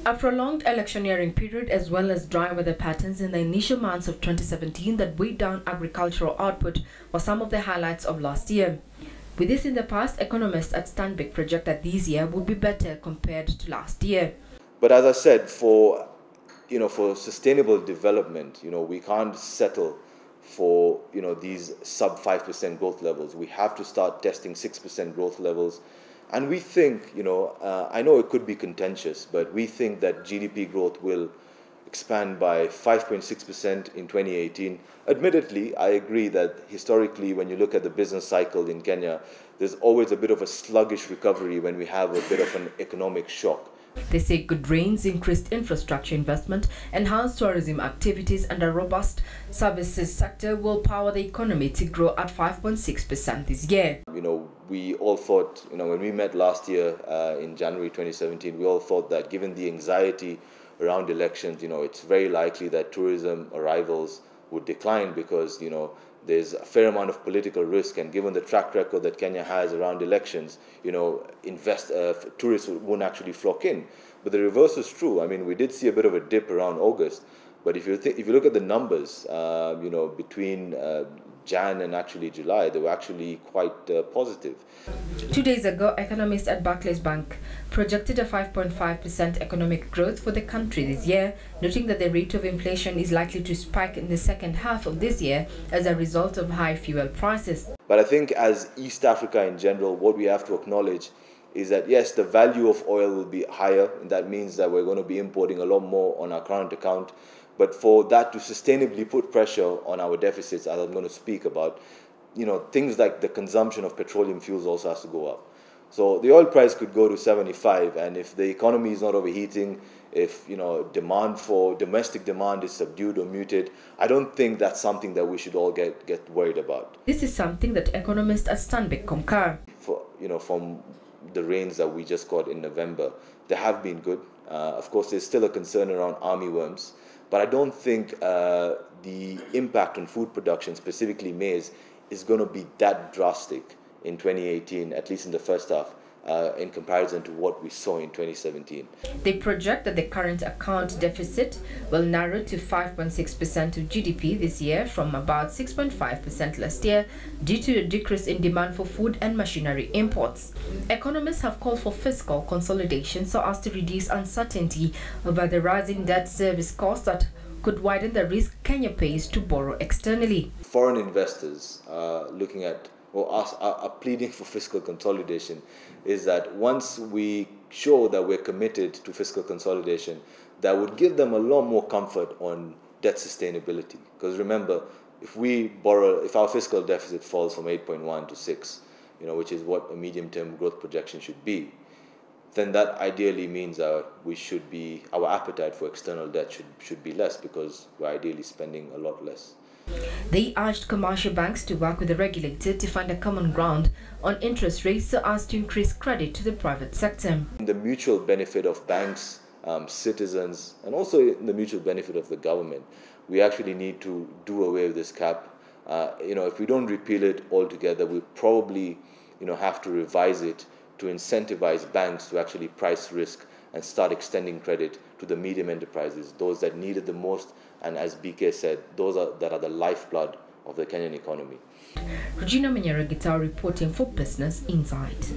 A prolonged electioneering period as well as dry weather patterns in the initial months of 2017 that weighed down agricultural output were some of the highlights of last year. With this in the past, economists at Stanbic project that this year will be better compared to last year. But as I said, for sustainable development, we can't settle for these sub 5% growth levels. We have to start testing 6% growth levels. And we think, I know it could be contentious, but we think that GDP growth will expand by 5.6% in 2018. Admittedly, I agree that historically, when you look at the business cycle in Kenya, there's always a bit of a sluggish recovery when we have a bit of an economic shock. They say good rains, increased infrastructure investment, enhanced tourism activities, and a robust services sector will power the economy to grow at 5.6% this year. We all thought, when we met last year in January 2017, we all thought that given the anxiety around elections, it's very likely that tourism arrivals would decline because, there's a fair amount of political risk, and given the track record that Kenya has around elections, tourists won't actually flock in. But the reverse is true. I mean, we did see a bit of a dip around August, but if you look at the numbers, between Jan and actually July, they were actually quite positive. 2 days ago, economists at Barclays Bank projected a 5.5% economic growth for the country this year, noting that the rate of inflation is likely to spike in the second half of this year as a result of high fuel prices. But I think as East Africa in general, what we have to acknowledge is that yes, the value of oil will be higher, and that means that we're going to be importing a lot more on our current account. But for that to sustainably put pressure on our deficits, as I'm going to speak about, things like the consumption of petroleum fuels also has to go up. So the oil price could go to 75, and if the economy is not overheating, if demand for domestic demand is subdued or muted, I don't think that's something that we should all get worried about. This is something that economists at Stanbic concur. From the rains that we just got in November, they have been good. Of course, there's still a concern around armyworms, but I don't think the impact on food production, specifically maize, is going to be that drastic in 2018, at least in the first half, in comparison to what we saw in 2017. They project that the current account deficit will narrow to 5.6% of GDP this year from about 6.5% last year due to a decrease in demand for food and machinery imports. Economists have called for fiscal consolidation so as to reduce uncertainty over the rising debt service costs that could widen the risk Kenya pays to borrow externally. Foreign investors looking at are pleading for fiscal consolidation is that once we show that we're committed to fiscal consolidation, that would give them a lot more comfort on debt sustainability. Because remember, if our fiscal deficit falls from 8.1 to 6, which is what a medium-term growth projection should be, then that ideally means our appetite for external debt should be less, because we're ideally spending a lot less. They urged commercial banks to work with the regulator to find a common ground on interest rates so as to increase credit to the private sector. The mutual benefit of banks, citizens, and also the mutual benefit of the government, we actually need to do away with this cap. If we don't repeal it altogether, we probably have to revise it to incentivize banks to actually price risk and start extending credit to the medium enterprises, those that need it the most, and as BK said, those that are the lifeblood of the Kenyan economy. Regina Menyera Gitao reporting for Business Insight.